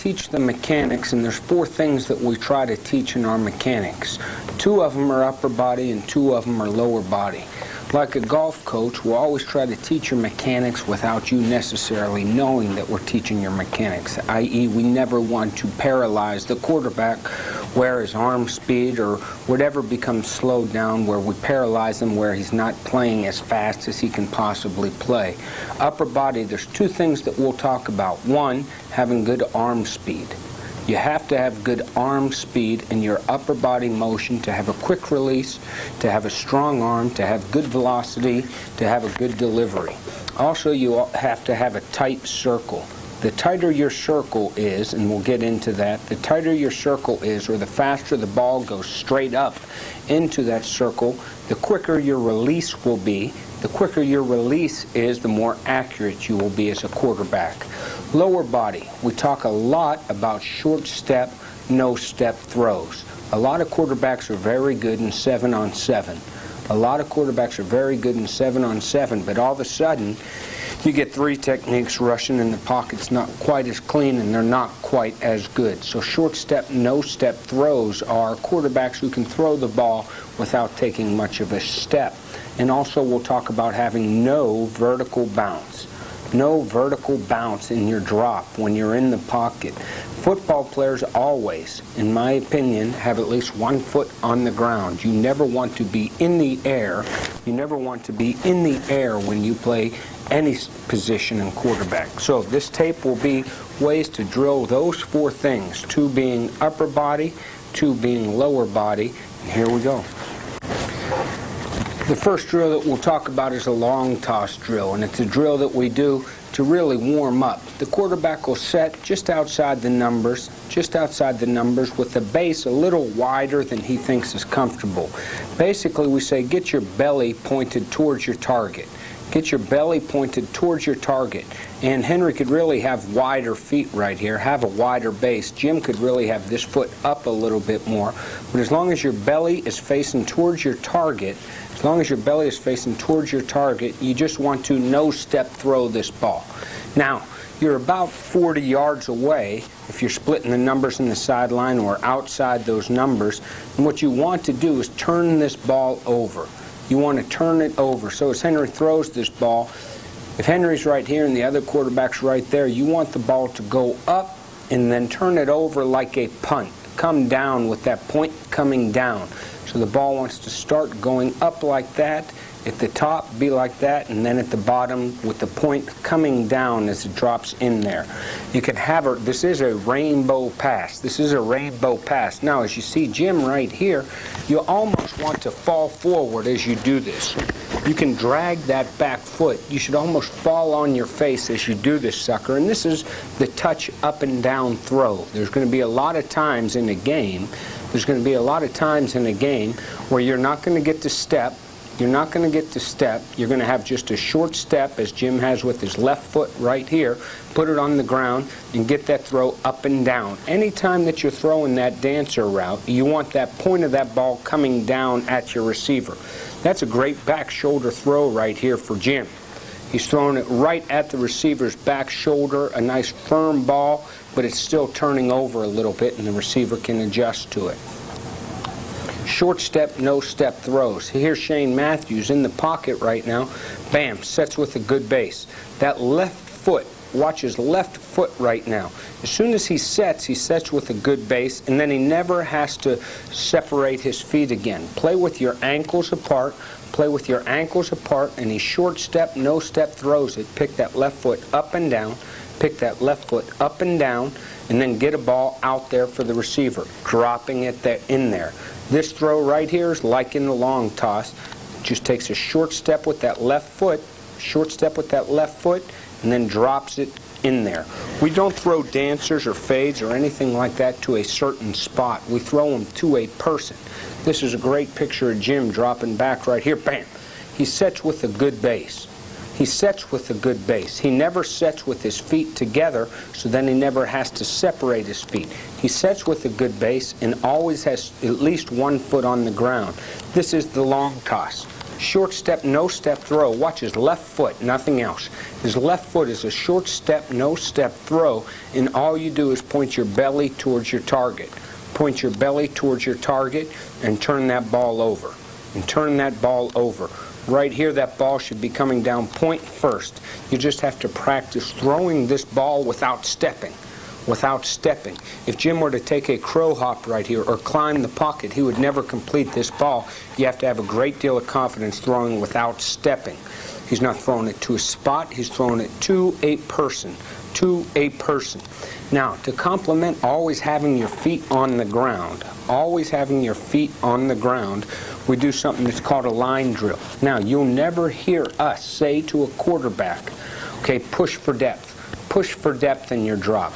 teach the mechanics, and there's 4 things that we try to teach in our mechanics. 2 of them are upper body and 2 of them are lower body. Like a golf coach, we'll always try to teach your mechanics without you necessarily knowing that we're teaching your mechanics, i.e. we never want to paralyze the quarterback where his arm speed or whatever becomes slowed down, where we paralyze him where he's not playing as fast as he can possibly play. Upper body, there's 2 things that we'll talk about. 1, having good arm speed. You have to have good arm speed in your upper body motion to have a quick release, to have a strong arm, to have good velocity, to have a good delivery. Also, you have to have a tight circle. The tighter your circle is, and we'll get into that, the tighter your circle is, or the faster the ball goes straight up into that circle, the quicker your release will be. The quicker your release is, the more accurate you will be as a quarterback. Lower body, we talk a lot about short step, no step throws. A lot of quarterbacks are very good in 7-on-7. A lot of quarterbacks are very good in 7-on-7, but all of a sudden you get 3 techniques rushing and the pocket's not quite as clean and they're not quite as good. So short step, no step throws are quarterbacks who can throw the ball without taking much of a step. And also we'll talk about having no vertical bounce. No vertical bounce in your drop when you're in the pocket. Football players always, in my opinion, have at least 1 foot on the ground. You never want to be in the air. You never want to be in the air when you play any position in quarterback. So this tape will be ways to drill those 4 things. 2 being upper body, 2 being lower body. And here we go. The first drill that we'll talk about is a long toss drill, and it's a drill that we do to really warm up. The quarterback will set just outside the numbers with the base a little wider than he thinks is comfortable. Basically, we say get your belly pointed towards your target. Get your belly pointed towards your target. And Henry could really have wider feet right here, have a wider base. Jim could really have this foot up a little bit more. But as long as your belly is facing towards your target, you just want to no-step throw this ball. Now, you're about 40 yards away if you're splitting the numbers in the sideline or outside those numbers. And what you want to do is turn this ball over. You want to turn it over. So as Henry throws this ball, if Henry's right here and the other quarterback's right there, you want the ball to go up and then turn it over like a punt. Come down with that point coming down. So the ball wants to start going up like that, at the top be like that, and then at the bottom with the point coming down as it drops in there. You can have this is a rainbow pass. This is a rainbow pass. Now as you see Jim right here, you almost want to fall forward as you do this. You can drag that back foot. You should almost fall on your face as you do this sucker. And this is the touch up and down throw. There's going to be a lot of times in a game where you're not going to get to step. You're going to have just a short step, as Jim has with his left foot right here. Put it on the ground and get that throw up and down. Anytime that you're throwing that dancer route, you want that point of that ball coming down at your receiver. That's a great back shoulder throw right here for Jim. He's throwing it right at the receiver's back shoulder, a nice firm ball, but it's still turning over a little bit and the receiver can adjust to it. Short step, no step throws. Here's Shane Matthews in the pocket right now. Bam, sets with a good base. That left foot, watch his left foot right now. As soon as he sets with a good base, and then he never has to separate his feet again. Play with your ankles apart, and he short step, no step throws it. Pick that left foot up and down, and then get a ball out there for the receiver, dropping it in there. This throw right here is like in the long toss. Just takes a short step with that left foot, and then drops it in there. We don't throw dancers or fades or anything like that to a certain spot. We throw them to a person. This is a great picture of Jim dropping back right here. Bam! He sets with a good base. He never sets with his feet together, so then he never has to separate his feet. He sets with a good base and always has at least 1 foot on the ground. This is the long toss. Short step, no step throw. Watch his left foot, nothing else. His left foot is a short step, no step throw, and all you do is point your belly towards your target. Point your belly towards your target and turn that ball over. And turn that ball over. Right here, that ball should be coming down point first. You just have to practice throwing this ball without stepping. Without stepping. If Jim were to take a crow hop right here or climb the pocket, he would never complete this ball. You have to have a great deal of confidence throwing without stepping. He's not throwing it to a spot, he's throwing it to a person. To a person. Now, to complement always having your feet on the ground, always having your feet on the ground, we do something that's called a line drill. Now, you'll never hear us say to a quarterback, okay, push for depth. Push for depth in your drop.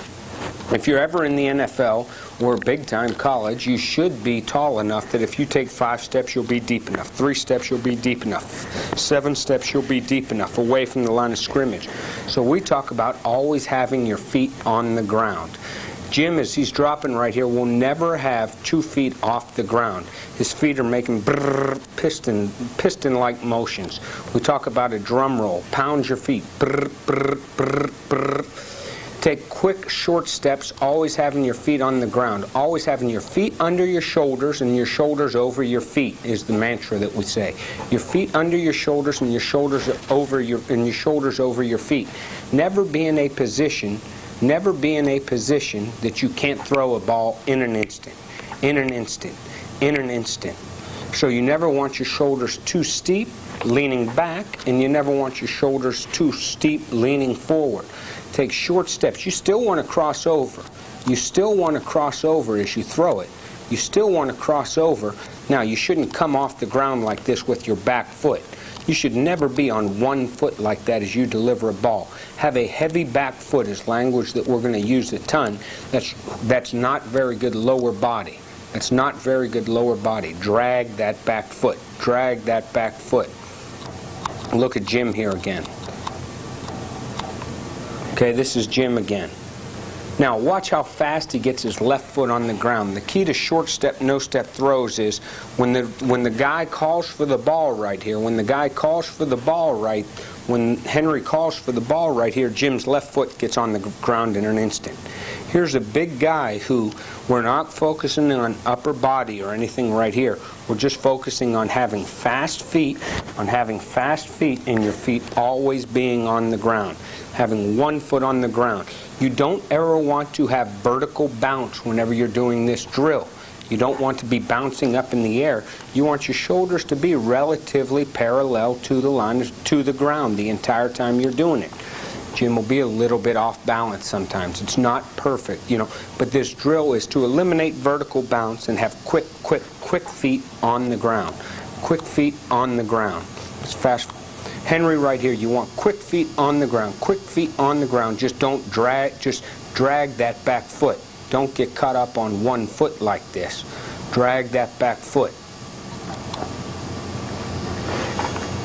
If you're ever in the NFL or big-time college, you should be tall enough that if you take 5 steps, you'll be deep enough. 3 steps, you'll be deep enough. 7 steps, you'll be deep enough away from the line of scrimmage. So we talk about always having your feet on the ground. Jim, as he's dropping right here, will never have 2 feet off the ground. His feet are making brrr, piston-like motions. We talk about a drum roll. Pound your feet. Brrr, brrr, brrr, brrr. Take quick, short steps, always having your feet on the ground. Always having your feet under your shoulders and your shoulders over your feet is the mantra that we say. Your feet under your shoulders and your shoulders over your feet. Never be in a position that you can't throw a ball in an instant. In an instant. In an instant. So you never want your shoulders too steep, leaning back, and you never want your shoulders too steep, leaning forward. Take short steps. You still want to cross over. You still want to cross over as you throw it. You still want to cross over. Now, you shouldn't come off the ground like this with your back foot. You should never be on one foot like that as you deliver a ball. Have a heavy back foot is language that we're going to use a ton. That's not very good lower body. That's not very good lower body. Drag that back foot. Drag that back foot. Look at Jim here again. Okay, this is Jim again. Now watch how fast he gets his left foot on the ground. The key to short step, no step throws is when the guy calls for the ball right here, when Henry calls for the ball right here, Jim's left foot gets on the ground in an instant. Here's a big guy who we're not focusing on upper body or anything right here. We're just focusing on having fast feet, and your feet always being on the ground. Having one foot on the ground. You don't ever want to have vertical bounce whenever you're doing this drill. You don't want to be bouncing up in the air. You want your shoulders to be relatively parallel to the ground the entire time you're doing it. Jim will be a little bit off balance sometimes. It's not perfect, you know, but this drill is to eliminate vertical bounce and have quick feet on the ground. Quick feet on the ground. It's fast. Henry right here, you want quick feet on the ground. Quick feet on the ground. Just drag that back foot. Don't get caught up on one foot like this. Drag that back foot.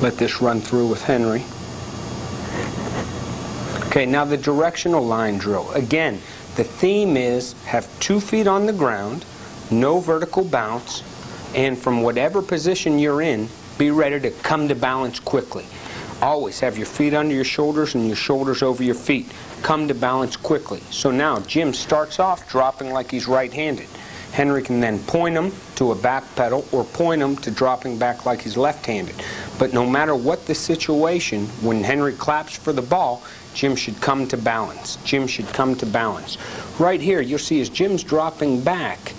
Let this run through with Henry. Okay, now the directional line drill. Again, the theme is have 2 feet on the ground, no vertical bounce, and from whatever position you're in, be ready to come to balance quickly. Always have your feet under your shoulders and your shoulders over your feet. Come to balance quickly. So now Jim starts off dropping like he's right-handed. Henry can then point him to a back pedal or point him to dropping back like he's left-handed. But no matter what the situation, when Henry claps for the ball, Jim should come to balance. Jim should come to balance. Right here, you'll see as Jim's dropping back,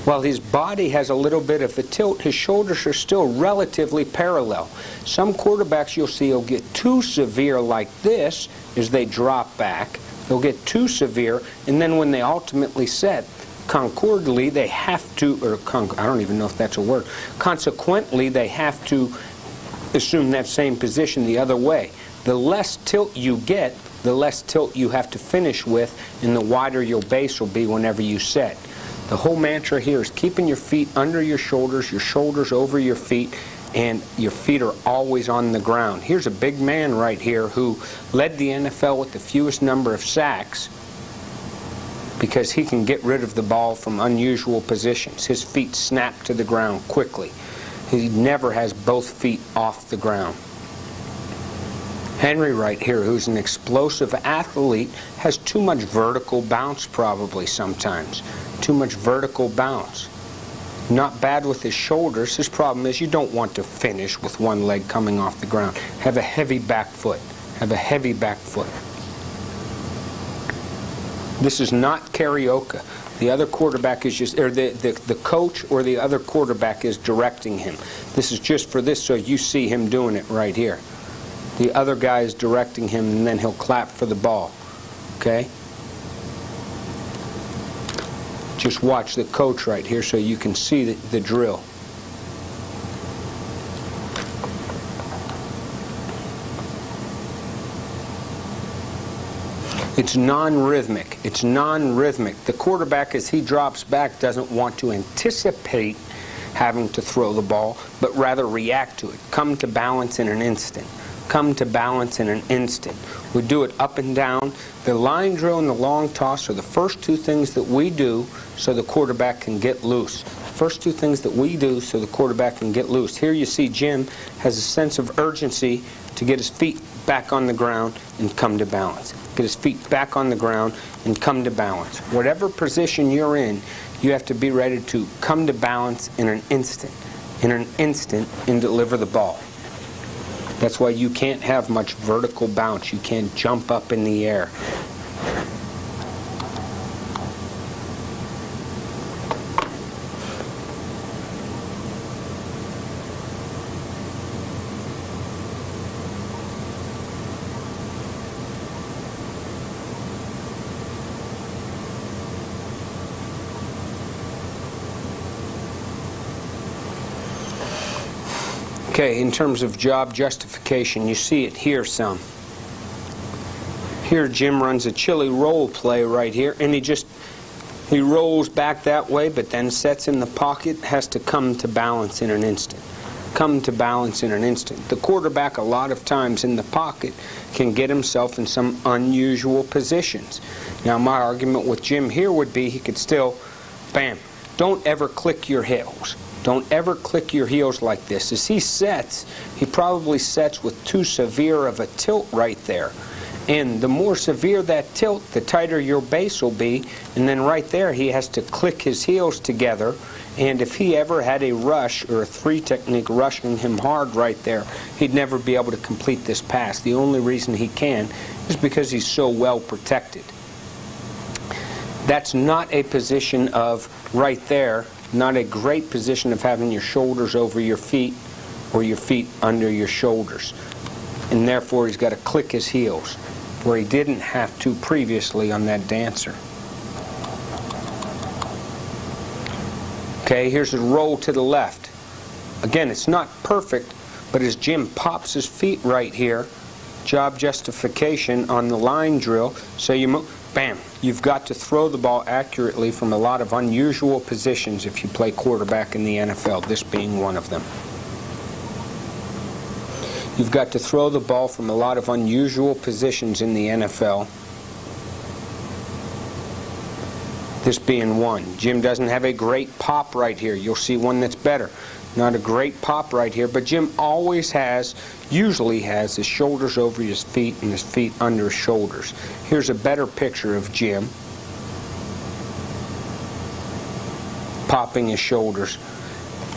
while his body has a little bit of a tilt, his shoulders are still relatively parallel. Some quarterbacks you'll see will get too severe like this as they drop back. They'll get too severe, and then when they ultimately set, concordly they have to, or I don't even know if that's a word, consequently they have to assume that same position the other way. The less tilt you get, the less tilt you have to finish with, and the wider your base will be whenever you set. The whole mantra here is keeping your feet under your shoulders over your feet, and your feet are always on the ground. Here's a big man right here who led the NFL with the fewest number of sacks because he can get rid of the ball from unusual positions. His feet snap to the ground quickly. He never has both feet off the ground. Henry right here, who's an explosive athlete, has too much vertical bounce probably sometimes. Too much vertical bounce. Not bad with his shoulders. His problem is you don't want to finish with one leg coming off the ground. Have a heavy back foot. Have a heavy back foot. This is not karaoke. The other quarterback is just, or the coach or the other quarterback is directing him. This is just for this so you see him doing it right here. The other guy is directing him, and then he'll clap for the ball. Okay? Just watch the coach right here so you can see the drill. It's non-rhythmic. It's non-rhythmic. The quarterback, as he drops back, doesn't want to anticipate having to throw the ball, but rather react to it. Come to balance in an instant. Come to balance in an instant. We do it up and down. The line drill and the long toss are the first two things that we do so the quarterback can get loose. First two things that we do so the quarterback can get loose. Here you see Jim has a sense of urgency to get his feet back on the ground and come to balance. Get his feet back on the ground and come to balance. Whatever position you're in, you have to be ready to come to balance in an instant. In an instant, and deliver the ball. That's why you can't have much vertical bounce. You can't jump up in the air. Okay, in terms of job justification, you see it here some. Here Jim runs a chili roll play right here, and he rolls back that way, but then sets in the pocket, has to come to balance in an instant. Come to balance in an instant. The quarterback a lot of times in the pocket can get himself in some unusual positions. Now my argument with Jim here would be he could still, bam, don't ever click your heels. Don't ever click your heels like this. As he sets, he probably sets with too severe of a tilt right there. And the more severe that tilt, the tighter your base will be. And then right there, he has to click his heels together. And if he ever had a rush or a three technique rushing him hard right there, he'd never be able to complete this pass. The only reason he can is because he's so well protected. That's not a position of right there. Not a great position of having your shoulders over your feet or your feet under your shoulders. And therefore he's got to click his heels where he didn't have to previously on that dancer. Okay, here's a roll to the left. Again, it's not perfect, but as Jim pops his feet right here, job justification on the line drill, so you move. Bam! You've got to throw the ball accurately from a lot of unusual positions if you play quarterback in the NFL, this being one of them. You've got to throw the ball from a lot of unusual positions in the NFL, this being one. Jim doesn't have a great pop right here. You'll see one that's better. Not a great pop right here, but Jim always has, usually has, his shoulders over his feet and his feet under his shoulders. Here's a better picture of Jim popping his shoulders,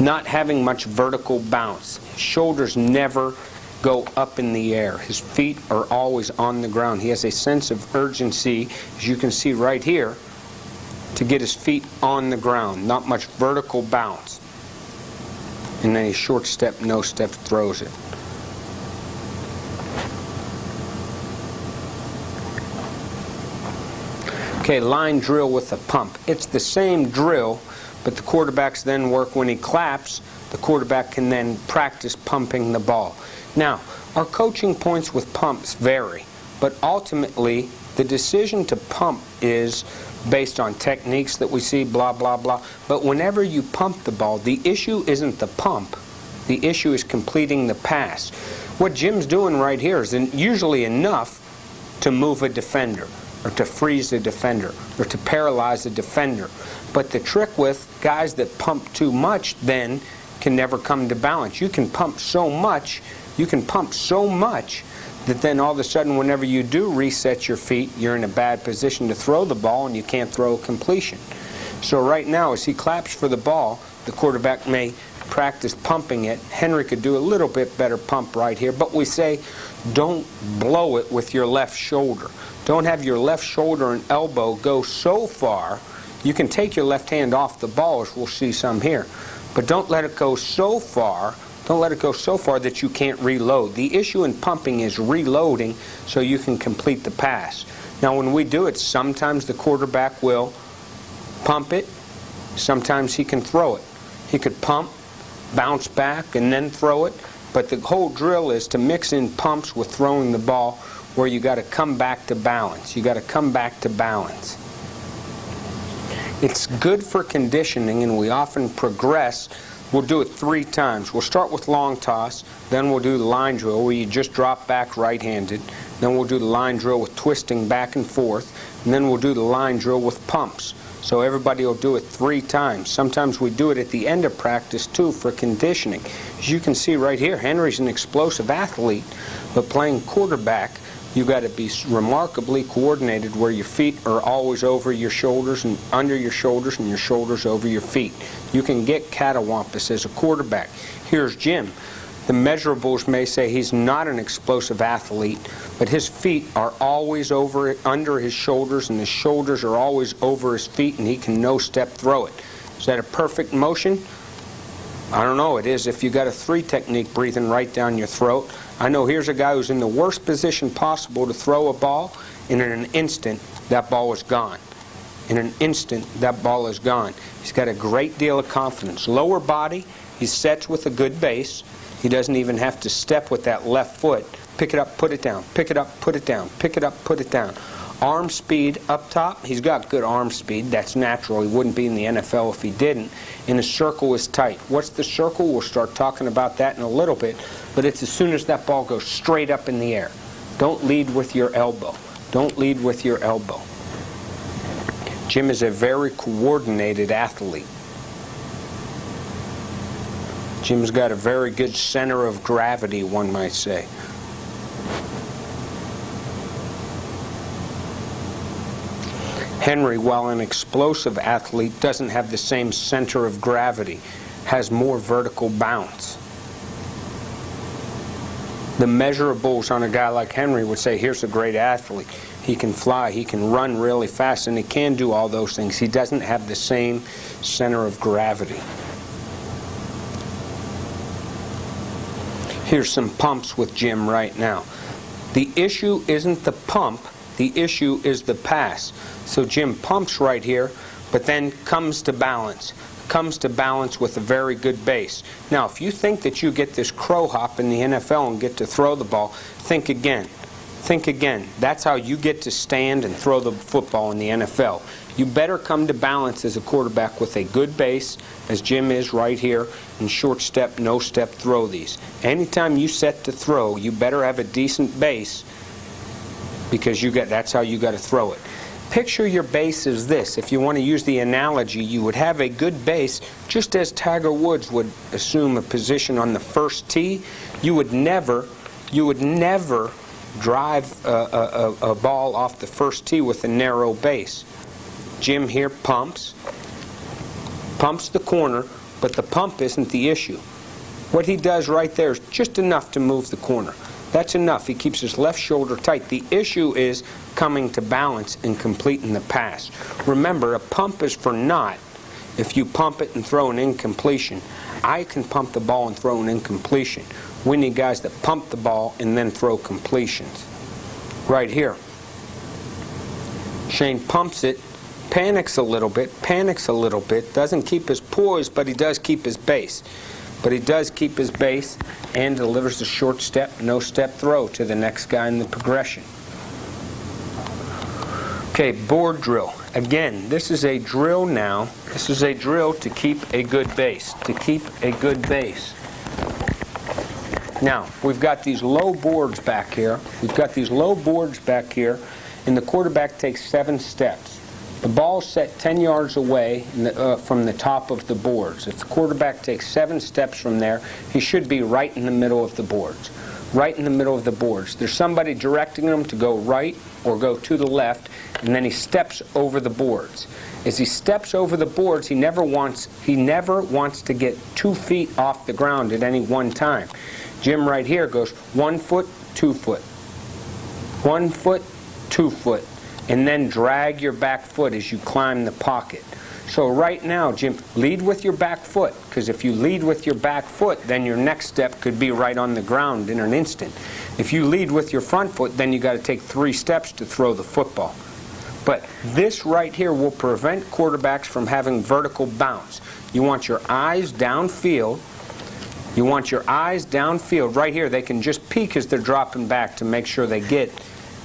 not having much vertical bounce. His shoulders never go up in the air. His feet are always on the ground. He has a sense of urgency, as you can see right here, to get his feet on the ground. Not much vertical bounce. And then he short step, no step throws it. Okay, line drill with a pump. It's the same drill, but the quarterbacks then work when he claps. The quarterback can then practice pumping the ball. Now, our coaching points with pumps vary, but ultimately the decision to pump is based on techniques that we see, blah, blah, blah. But whenever you pump the ball, the issue isn't the pump. The issue is completing the pass. What Jim's doing right here is usually enough to move a defender, or to freeze a defender, or to paralyze a defender. But the trick with guys that pump too much then can never come to balance. You can pump so much, that then all of a sudden whenever you do reset your feet, you're in a bad position to throw the ball and you can't throw a completion. So right now as he claps for the ball, the quarterback may practice pumping it. Henry could do a little bit better pump right here, but we say don't blow it with your left shoulder. Don't have your left shoulder and elbow go so far. You can take your left hand off the ball, as we'll see some here, but don't let it go so far. Don't let it go so far that you can't reload. The issue in pumping is reloading so you can complete the pass. Now when we do it, sometimes the quarterback will pump it, sometimes he can throw it. He could pump, bounce back, and then throw it, but the whole drill is to mix in pumps with throwing the ball where you got to come back to balance. You got to come back to balance. It's good for conditioning, and we often progress. We'll do it 3 times. We'll start with long toss, then we'll do the line drill where you just drop back right-handed, then we'll do the line drill with twisting back and forth, and then we'll do the line drill with pumps. So everybody will do it 3 times. Sometimes we do it at the end of practice too for conditioning. As you can see right here, Henry's an explosive athlete, but playing quarterback, you got to be remarkably coordinated where your feet are always over your shoulders and under your shoulders and your shoulders over your feet. You can get catawampus as a quarterback. Here's Jim. The measurables may say he's not an explosive athlete, but his feet are always under his shoulders, and his shoulders are always over his feet, and he can no-step throw it. Is that a perfect motion? I don't know. It is if you got a 3 technique breathing right down your throat. I know here's a guy who's in the worst position possible to throw a ball, and in an instant, that ball is gone. In an instant, that ball is gone. He's got a great deal of confidence. Lower body, he sets with a good base. He doesn't even have to step with that left foot. Pick it up, put it down. Pick it up, put it down. Pick it up, put it down. Arm speed up top. He's got good arm speed. That's natural. He wouldn't be in the NFL if he didn't. And his circle is tight. What's the circle? We'll start talking about that in a little bit. But it's as soon as that ball goes straight up in the air. Don't lead with your elbow. Don't lead with your elbow. Jim is a very coordinated athlete. Jim's got a very good center of gravity, one might say. Henry, while an explosive athlete, doesn't have the same center of gravity, has more vertical bounce. The measurables on a guy like Henry would say, here's a great athlete. He can fly, he can run really fast, and he can do all those things. He doesn't have the same center of gravity. Here's some pumps with Jim right now. The issue isn't the pump, the issue is the pass. So Jim pumps right here, but then comes to balance. Comes to balance with a very good base. Now, if you think that you get this crow hop in the NFL and get to throw the ball, think again. Think again. That's how you get to stand and throw the football in the NFL. You better come to balance as a quarterback with a good base, as Jim is right here, and short step, no step throw these. Anytime you set to throw, you better have a decent base, because that's how you got to throw it. Picture your base as this. If you want to use the analogy, you would have a good base, just as Tiger Woods would assume a position on the first tee. You would never drive a ball off the first tee with a narrow base. Jim here pumps the corner, but the pump isn't the issue. What he does right there is just enough to move the corner. That's enough. He keeps his left shoulder tight. The issue is coming to balance and completing the pass. Remember, a pump is for naught if you pump it and throw an incompletion. I can pump the ball and throw an incompletion. We need guys that pump the ball and then throw completions. Right here. Shane pumps it, panics a little bit, doesn't keep his poise, but he does keep his base. But he does keep his base and delivers a short step, no step throw to the next guy in the progression. Okay, board drill. Again, this is a drill now. This is a drill to keep a good base. To keep a good base. Now, we've got these low boards back here. And the quarterback takes 7 steps. The ball's set 10 yards away from the top of the boards. If the quarterback takes 7 steps from there, he should be right in the middle of the boards. Right in the middle of the boards. There's somebody directing him to go right or go to the left, and then he steps over the boards. As he steps over the boards, he never wants to get 2 feet off the ground at any one time. Jim right here goes 1 foot, 2 foot. 1 foot, 2 foot. And then drag your back foot as you climb the pocket. So right now, Jim, lead with your back foot, because if you lead with your back foot, then your next step could be right on the ground in an instant. If you lead with your front foot, then you got to take 3 steps to throw the football. But this right here will prevent quarterbacks from having vertical bounce. You want your eyes downfield. You want your eyes downfield. Right here, they can just peek as they're dropping back to make sure they get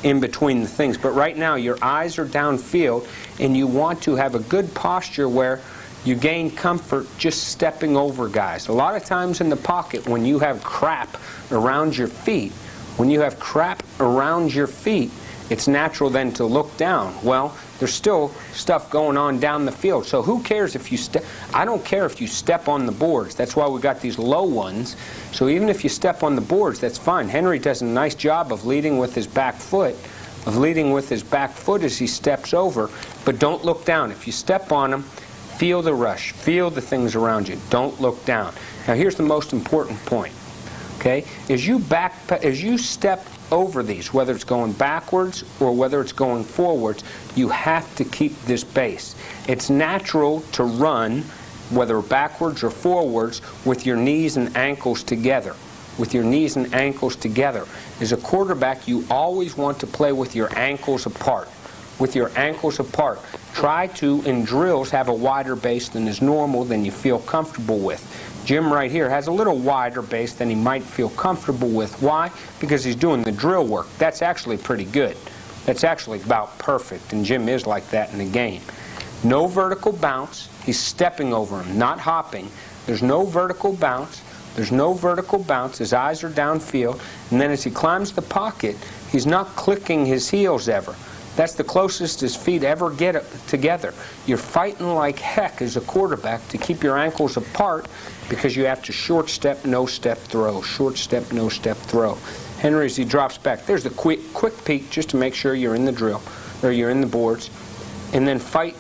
in between the things. But right now, your eyes are downfield, and you want to have a good posture where you gain comfort just stepping over guys. A lot of times in the pocket, when you have crap around your feet, it's natural then to look down. Well, there's still stuff going on down the field. So who cares if you step? I don't care if you step on the boards. That's why we got these low ones. So even if you step on the boards, that's fine. Henry does a nice job of leading with his back foot, as he steps over. But don't look down. If you step on them, feel the rush. Feel the things around you. Don't look down. Now here's the most important point. Okay? As you step over these, whether it's going backwards or whether it's going forwards, you have to keep this base. It's natural to run, whether backwards or forwards, with your knees and ankles together. With your knees and ankles together. As a quarterback, you always want to play with your ankles apart. With your ankles apart. Try to, in drills, have a wider base than is normal, than you feel comfortable with. Jim right here has a little wider base than he might feel comfortable with. Why? Because he's doing the drill work. That's actually pretty good. That's actually about perfect, and Jim is like that in the game. No vertical bounce. He's stepping over him, not hopping. There's no vertical bounce. There's no vertical bounce. His eyes are downfield. And then as he climbs the pocket, he's not clicking his heels ever. That's the closest his feet ever get together. You're fighting like heck as a quarterback to keep your ankles apart because you have to short step, no step throw. Short step, no step throw. Henry, as he drops back, there's a quick peek just to make sure you're in the drill, or you're in the boards. And then fight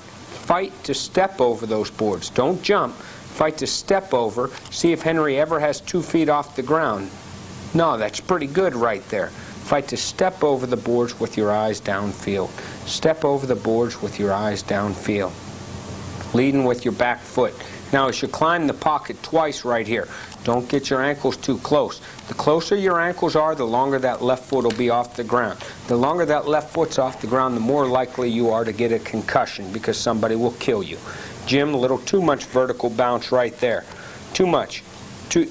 to step over those boards. Don't jump. Fight to step over. See if Henry ever has 2 feet off the ground. No, that's pretty good right there. Fight to step over the boards with your eyes downfield. Step over the boards with your eyes downfield. Leading with your back foot. Now as you climb the pocket twice right here, don't get your ankles too close. The closer your ankles are, the longer that left foot will be off the ground. The longer that left foot's off the ground, the more likely you are to get a concussion because somebody will kill you. Jim, a little too much vertical bounce right there. Too much.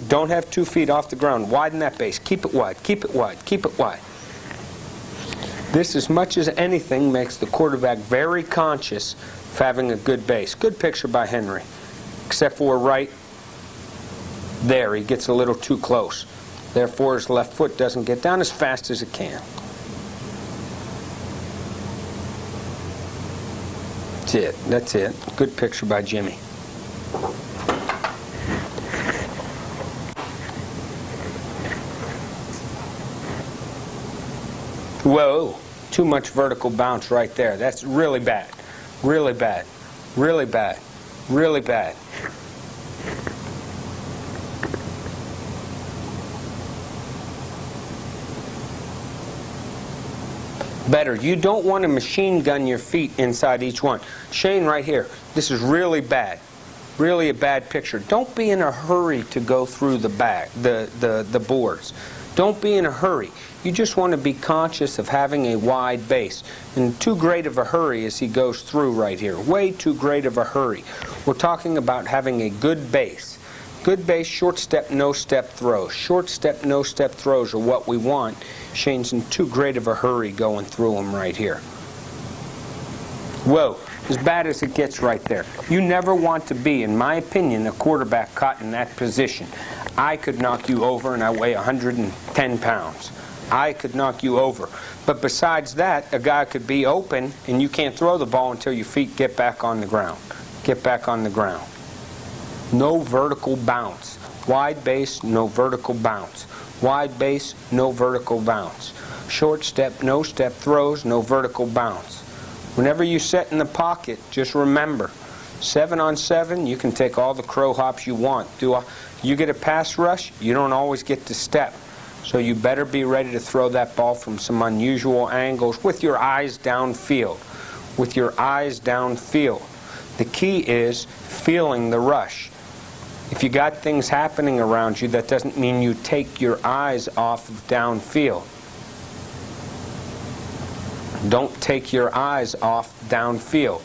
Don't have 2 feet off the ground. Widen that base. Keep it wide. Keep it wide. Keep it wide. This, as much as anything, makes the quarterback very conscious of having a good base. Good picture by Henry. Except for right there, he gets a little too close. Therefore, his left foot doesn't get down as fast as it can. That's it. That's it. Good picture by Jimmy. Whoa, too much vertical bounce right there. That's really bad. Really bad. Really bad. Really bad. Better. You don't want to machine gun your feet inside each one. Shane right here, this is really bad. Really a bad picture. Don't be in a hurry to go through the boards. Don't be in a hurry. You just want to be conscious of having a wide base. And too great of a hurry as he goes through right here. Way too great of a hurry. We're talking about having a good base. Good base, short step, no step throws. Short step, no step throws are what we want. Shane's in too great of a hurry going through them right here. Whoa, as bad as it gets right there. You never want to be, in my opinion, a quarterback caught in that position. I could knock you over and I weigh 110 pounds. I could knock you over. But besides that, a guy could be open and you can't throw the ball until your feet get back on the ground. Get back on the ground. No vertical bounce. Wide base, no vertical bounce. Wide base, no vertical bounce. Short step, no step throws, no vertical bounce. Whenever you set in the pocket, just remember, 7 on 7, you can take all the crow hops you want. You get a pass rush, you don't always get to step. So you better be ready to throw that ball from some unusual angles with your eyes downfield. With your eyes downfield. The key is feeling the rush. If you got things happening around you, that doesn't mean you take your eyes off of downfield. Don't take your eyes off downfield.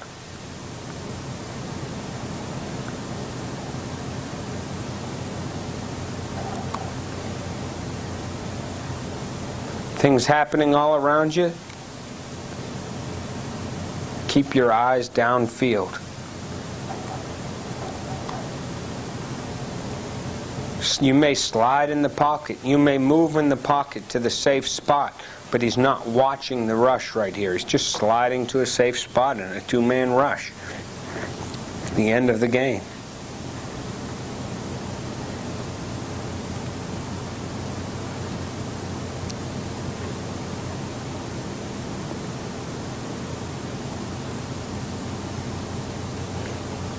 Things happening all around you, keep your eyes downfield. You may slide in the pocket, you may move in the pocket to the safe spot, but he's not watching the rush right here. He's just sliding to a safe spot in a two-man rush. It's the end of the game.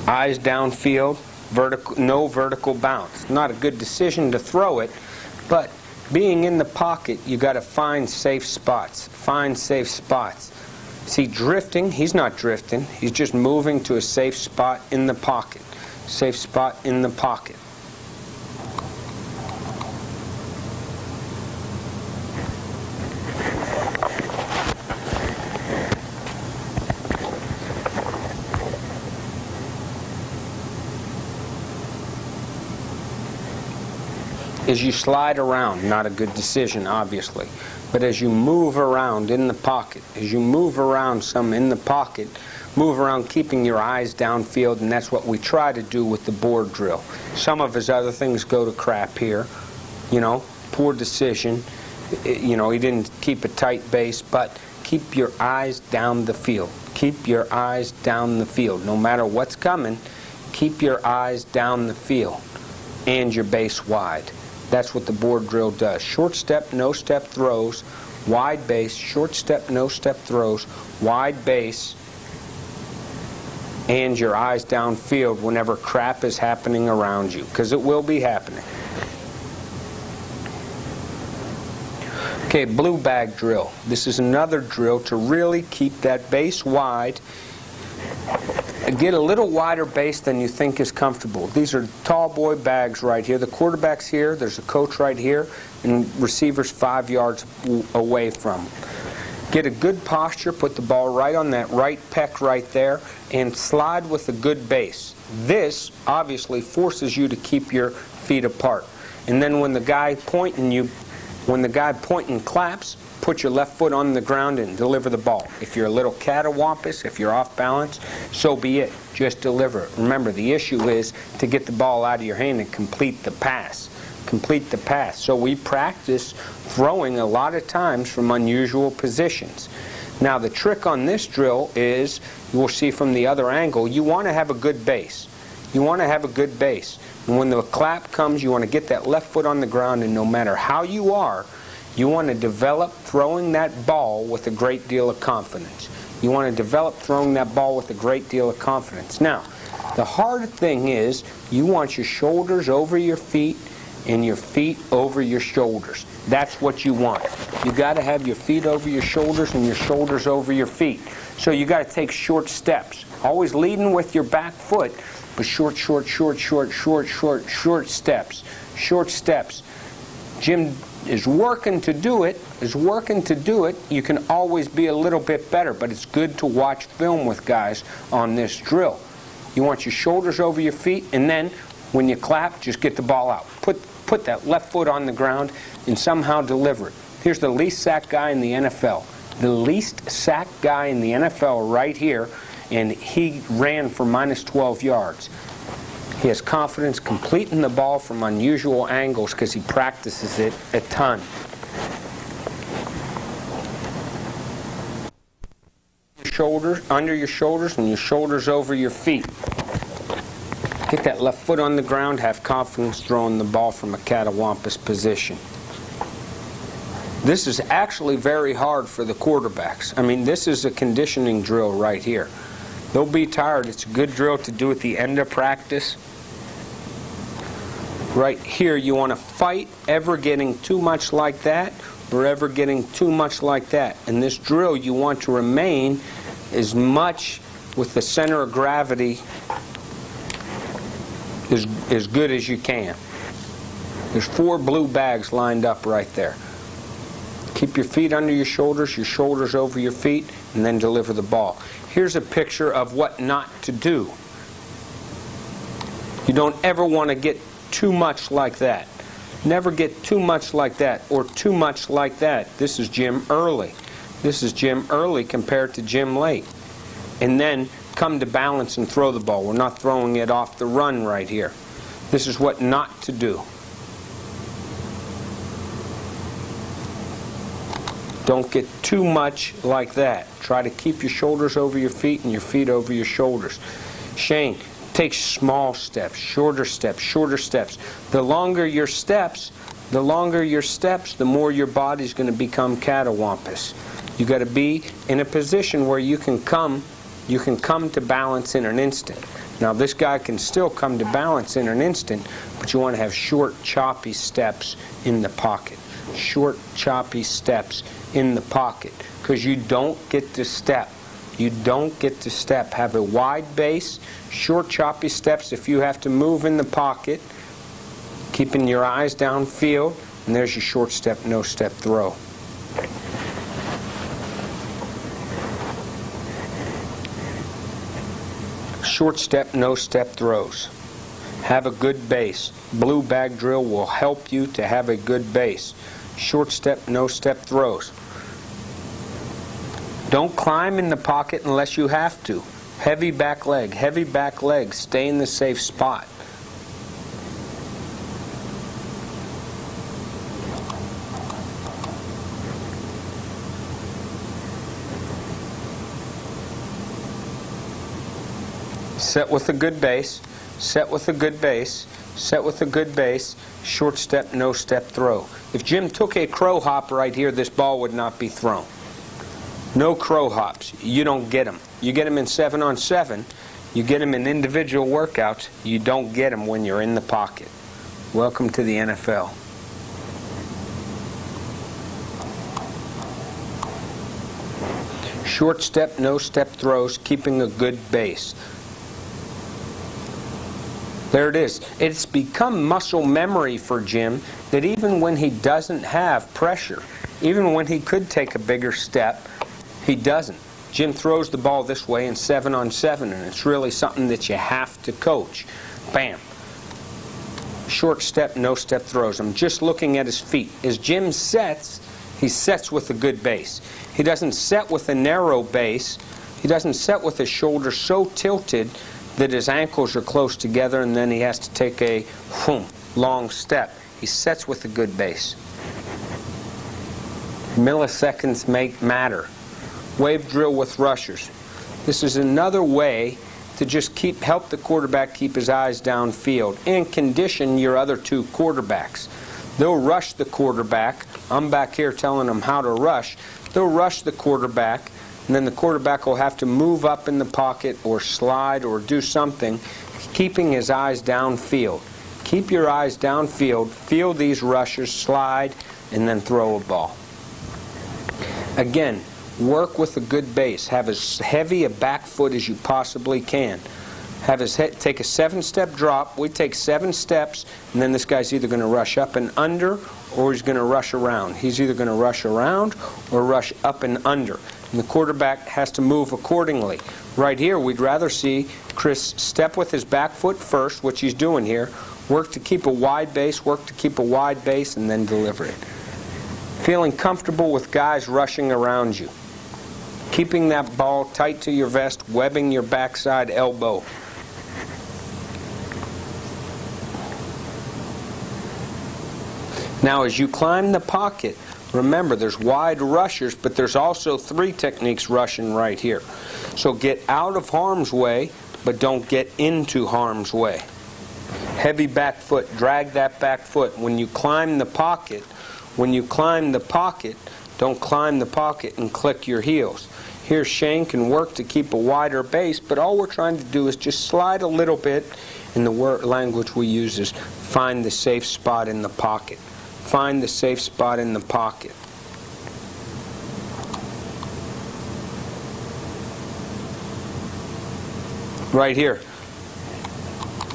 Eyes downfield, no vertical bounce. Not a good decision to throw it, but being in the pocket, you got to find safe spots. Find safe spots. See, drifting, he's not drifting. He's just moving to a safe spot in the pocket. Safe spot in the pocket. As you slide around, not a good decision, obviously, but as you move around in the pocket, as you move around some in the pocket, move around keeping your eyes downfield, and that's what we try to do with the board drill. Some of his other things go to crap here, you know, poor decision, you know, he didn't keep a tight base, but keep your eyes down the field. Keep your eyes down the field. No matter what's coming, keep your eyes down the field and your base wide. That's what the board drill does. Short step, no step throws, wide base, short step, no step throws, wide base, and your eyes downfield whenever crap is happening around you, because it will be happening. Okay, blue bag drill. This is another drill to really keep that base wide. Get a little wider base than you think is comfortable. These are tall boy bags right here. The quarterback's here, there's a coach right here, and receivers 5 yards away from them. Get a good posture, put the ball right on that right pec right there, and slide with a good base. This obviously forces you to keep your feet apart. And then when the guy pointing claps, put your left foot on the ground and deliver the ball. If you're a little catawampus, if you're off balance, so be it. Just deliver it. Remember, the issue is to get the ball out of your hand and complete the pass. Complete the pass. So we practice throwing a lot of times from unusual positions. Now the trick on this drill is, you will see from the other angle, you want to have a good base. You want to have a good base. And when the clap comes, you want to get that left foot on the ground, and no matter how you are, you want to develop throwing that ball with a great deal of confidence. You want to develop throwing that ball with a great deal of confidence. Now, the hard thing is you want your shoulders over your feet and your feet over your shoulders. That's what you want. You got to have your feet over your shoulders and your shoulders over your feet. So you got to take short steps. Always leading with your back foot, but short steps. Short steps. Jim is working to do it, you can always be a little bit better, but it's good to watch film with guys on this drill. You want your shoulders over your feet, and then when you clap, just get the ball out. Put that left foot on the ground and somehow deliver it. Here's the least sacked guy in the NFL. The least sacked guy in the NFL right here, and he ran for -12 yards. He has confidence completing the ball from unusual angles because he practices it a ton. shoulders, and your shoulders over your feet. Get that left foot on the ground, have confidence throwing the ball from a catawampus position. This is actually very hard for the quarterbacks. I mean, this is a conditioning drill right here. They'll be tired. It's a good drill to do at the end of practice. Right here, you want to fight ever getting too much like that or ever getting too much like that. In this drill, you want to remain as much with the center of gravity as good as you can. There's 4 blue bags lined up right there. Keep your feet under your shoulders over your feet, and then deliver the ball. Here's a picture of what not to do. You don't ever want to get too much like that. Never get too much like that or too much like that. This is Jim Early. This is Jim Early compared to Jim Late. And then come to balance and throw the ball. We're not throwing it off the run right here. This is what not to do. Don't get too much like that. Try to keep your shoulders over your feet and your feet over your shoulders. Shane, take small steps, shorter steps, shorter steps. The longer your steps, the more your body's going to become catawampus. You got to be in a position where you can come to balance in an instant. Now this guy can still come to balance in an instant, but you want to have short, choppy steps in the pocket. Short, choppy steps in the pocket, because you don't get to step. You don't get to step. Have a wide base, short, choppy steps if you have to move in the pocket, keeping your eyes downfield, and there's your short step, no step throw. Short step, no step throws. Have a good base. Blue bag drill will help you to have a good base. Short step, no step throws. Don't climb in the pocket unless you have to. Heavy back leg, stay in the safe spot. Set with a good base, set with a good base, set with a good base, short step, no step throw. If Jim took a crow hop right here, this ball would not be thrown. No crow hops. You don't get them. You get them in 7-on-7. You get them in individual workouts. You don't get them when you're in the pocket. Welcome to the NFL. Short step, no step throws, keeping a good base. There it is. It's become muscle memory for Jim that even when he doesn't have pressure, even when he could take a bigger step, he doesn't. Jim throws the ball this way in 7-on-7, and it's really something that you have to coach. Bam. Short step, no step throws. I'm just looking at his feet. As Jim sets, he sets with a good base. He doesn't set with a narrow base. He doesn't set with his shoulders so tilted that his ankles are close together and then he has to take a long step. He sets with a good base. Milliseconds matter. Wave drill with rushers. This is another way to just help the quarterback keep his eyes downfield and condition your other 2 quarterbacks. They'll rush the quarterback. I'm back here telling them how to rush. They'll rush the quarterback, and then the quarterback will have to move up in the pocket or slide or do something, keeping his eyes downfield. Keep your eyes downfield, feel these rushers, slide, and then throw a ball. Again, work with a good base. Have as heavy a back foot as you possibly can. Have his head, take a 7-step drop. We take 7 steps, and then this guy's either going to rush up and under, or he's going to rush around. He's either going to rush around or rush up and under. And the quarterback has to move accordingly. Right here, we'd rather see Chris step with his back foot first, which he's doing here, work to keep a wide base, and then deliver it. Feeling comfortable with guys rushing around you. Keeping that ball tight to your vest, webbing your backside elbow. Now as you climb the pocket, Remember, there's wide rushers, but there's also 3 techniques rushing right here. So get out of harm's way, but don't get into harm's way. Heavy back foot, drag that back foot. When you climb the pocket, don't climb the pocket and click your heels. Here Shane can work to keep a wider base, but all we're trying to do is just slide a little bit, and the language we use is find the safe spot in the pocket. Find the safe spot in the pocket. Right here.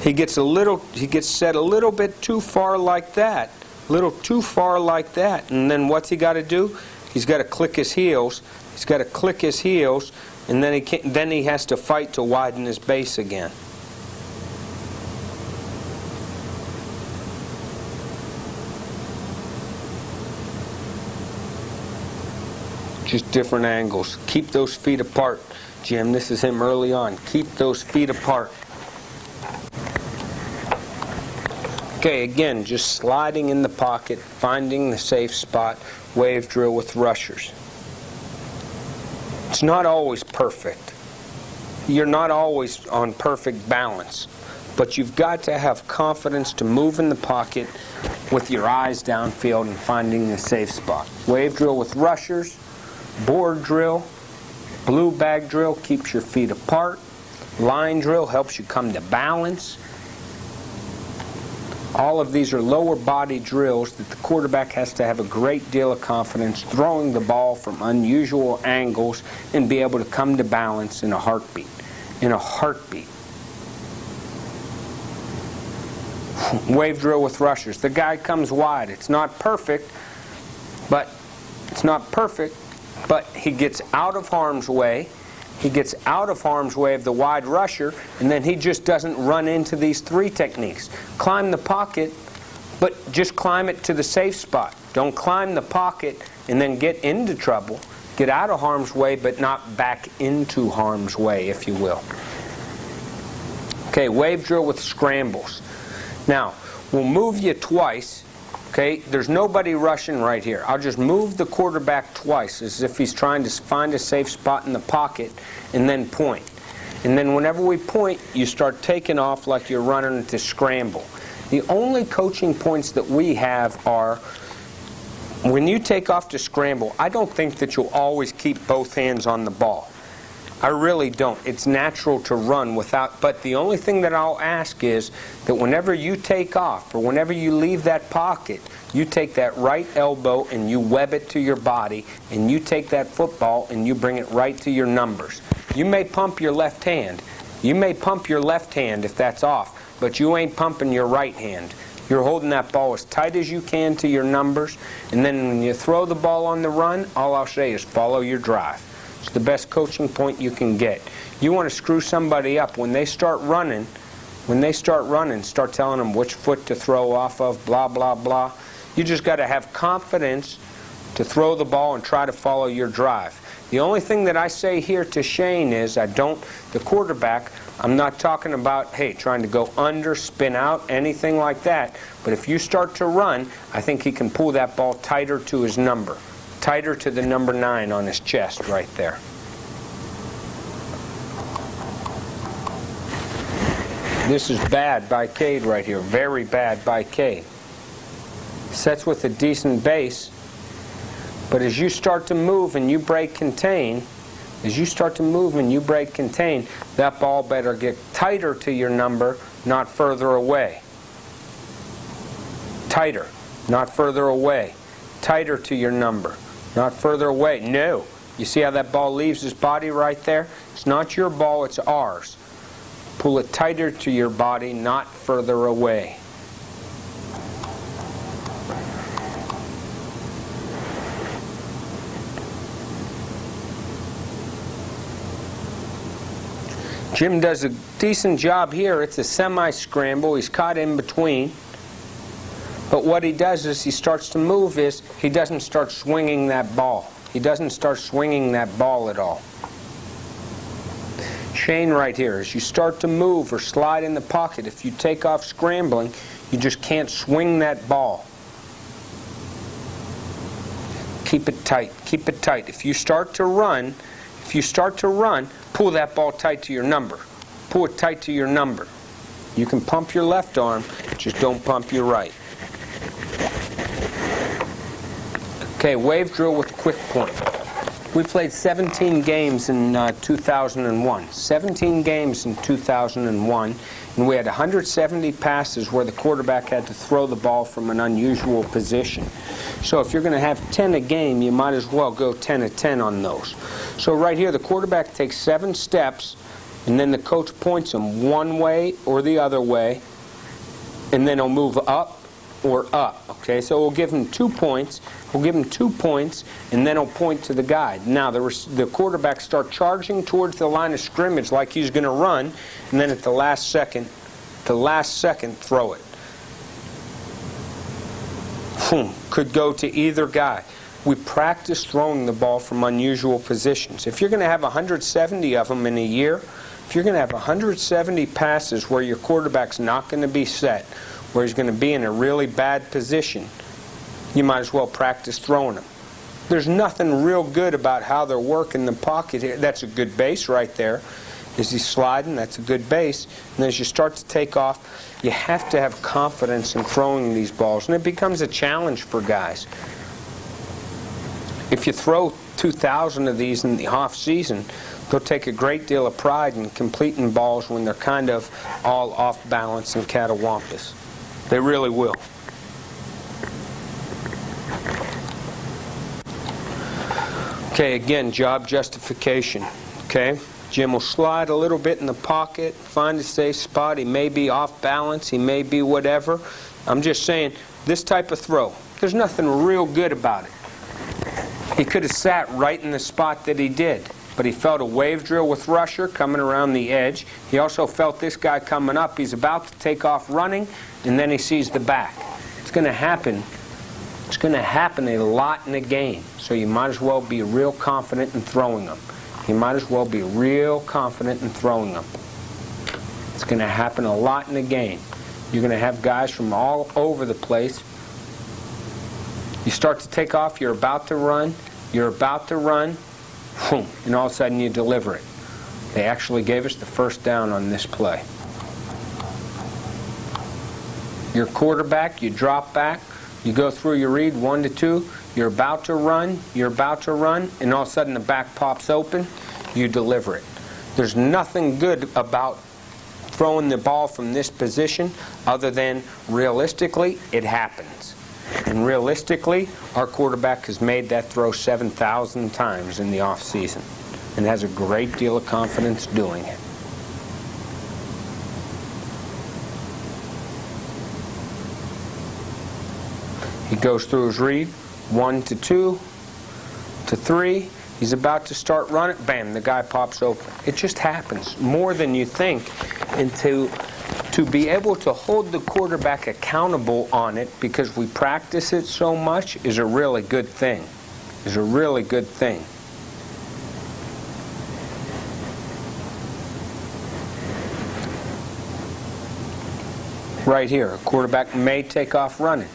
He gets set a little bit too far like that. And then what's he got to do? He's got to click his heels. And then he has to fight to widen his base again. Just different angles. Keep those feet apart, Jim. This is him early on. Keep those feet apart. Okay, again, just sliding in the pocket, finding the safe spot, wave drill with rushers. It's not always perfect. You're not always on perfect balance, but you've got to have confidence to move in the pocket with your eyes downfield and finding the safe spot. Wave drill with rushers, board drill, blue bag drill keeps your feet apart, line drill helps you come to balance. All of these are lower body drills that the quarterback has to have a great deal of confidence throwing the ball from unusual angles and be able to come to balance in a heartbeat. Wave drill with rushers. The guy comes wide. It's not perfect, but he gets out of harm's way. He gets out of harm's way of the wide rusher, and then he just doesn't run into these 3 techniques. Climb the pocket, but just climb it to the safe spot. Don't climb the pocket and then get into trouble. Get out of harm's way, but not back into harm's way, if you will. Okay, wave drill with scrambles. Now, we'll move you twice. Okay, there's nobody rushing right here. I'll just move the quarterback twice as if he's trying to find a safe spot in the pocket and then point. And then whenever we point, you start taking off like you're running to scramble. The only coaching points that we have are when you take off to scramble, I don't think that you'll always keep both hands on the ball. I really don't. It's natural to run without, but the only thing that I'll ask is that whenever you take off or whenever you leave that pocket, you take that right elbow and you web it to your body, and you take that football and you bring it right to your numbers. You may pump your left hand. You may pump your left hand if that's off, but you ain't pumping your right hand. You're holding that ball as tight as you can to your numbers, and then when you throw the ball on the run, all I'll say is follow your drive. It's the best coaching point you can get. You want to screw somebody up when they start running. Start telling them which foot to throw off of, blah, blah, blah. You just got to have confidence to throw the ball and try to follow your drive. The only thing that I say here to Shane is the quarterback, I'm not talking about, hey, trying to go under, spin out, anything like that. But if you start to run, I think he can pull that ball tighter to his number. Tighter to the number 9 on his chest right there. This is bad by Cade right here. Very bad by Cade. Sets with a decent base, but as you start to move and you break contain, that ball better get tighter to your number, not further away. Tighter, not further away. Tighter to your number. Not further away. No. You see how that ball leaves his body right there? It's not your ball, it's ours. Pull it tighter to your body, not further away. Jim does a decent job here. It's a semi-scramble. He's caught in between. But what he does is he starts to move he doesn't start swinging that ball. He doesn't start swinging that ball at all. Shane right here, as you start to move or slide in the pocket, if you take off scrambling, you just can't swing that ball. Keep it tight. Keep it tight. If you start to run, pull that ball tight to your number. Pull it tight to your number. You can pump your left arm, just don't pump your right. Okay, wave drill with quick point. We played 17 games in 2001. 17 games in 2001, and we had 170 passes where the quarterback had to throw the ball from an unusual position. So if you're going to have 10 a game, you might as well go 10 of 10 on those. So right here, the quarterback takes 7 steps, and then the coach points him one way or the other way, and then he'll move up or up. Okay, so we'll give him 2 points. We'll give him 2 points, and then he'll point to the guide. Now the quarterback start charging towards the line of scrimmage like he's going to run, and then at the last second, throw it. Could go to either guy. We practice throwing the ball from unusual positions. If you're going to have 170 of them in a year, if you're going to have 170 passes where your quarterback's not going to be set, where he's going to be in a really bad position, you might as well practice throwing them. There's nothing real good about how they're working the pocket here. That's a good base right there. Is he sliding? That's a good base. And as you start to take off, you have to have confidence in throwing these balls. And it becomes a challenge for guys. If you throw 2,000 of these in the off season, they'll take a great deal of pride in completing balls when they're kind of all off balance and catawampus. They really will. Okay, again, job justification. Okay, Jim will slide a little bit in the pocket, find a safe spot. He may be off balance, he may be whatever. I'm just saying, this type of throw, there's nothing real good about it. He could have sat right in the spot that he did, but he felt a wave drill with Rusher coming around the edge. He also felt this guy coming up. He's about to take off running, and then he sees the back. It's going to happen. It's going to happen a lot in a game, so you might as well be real confident in throwing them. You might as well be real confident in throwing them. It's going to happen a lot in a game. You're going to have guys from all over the place. You start to take off, you're about to run, boom, and all of a sudden you deliver it. They actually gave us the first down on this play. Your quarterback, you drop back, you go through your read 1 to 2, you're about to run, and all of a sudden the back pops open, you deliver it. There's nothing good about throwing the ball from this position other than realistically it happens. And realistically, our quarterback has made that throw 7,000 times in the off season and has a great deal of confidence doing it. He goes through his read, 1 to 2 to 3. He's about to start running. Bam, the guy pops open. It just happens more than you think. And to be able to hold the quarterback accountable on it because we practice it so much is a really good thing. Is a really good thing. Right here, a quarterback may take off running,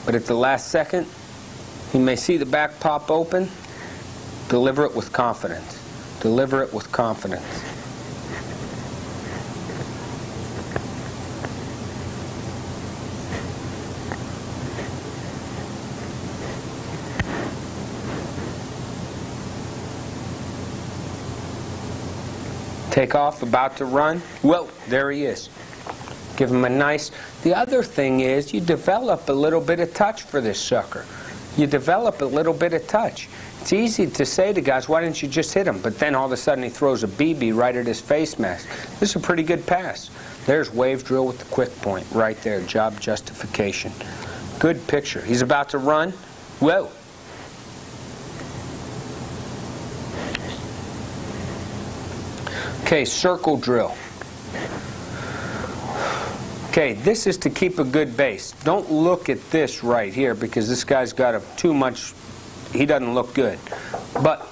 but at the last second, he may see the back pop open. Deliver it with confidence. Deliver it with confidence. Take off, about to run. Well, there he is. Give him a nice... The other thing is you develop a little bit of touch for this sucker. You develop a little bit of touch. It's easy to say to guys, why didn't you just hit him? But then all of a sudden he throws a BB right at his face mask. This is a pretty good pass. There's wave drill with the quick point right there. Job justification. Good picture. He's about to run. Whoa. Okay, circle drill. Okay, this is to keep a good base. Don't look at this right here because this guy's got too much, he doesn't look good. But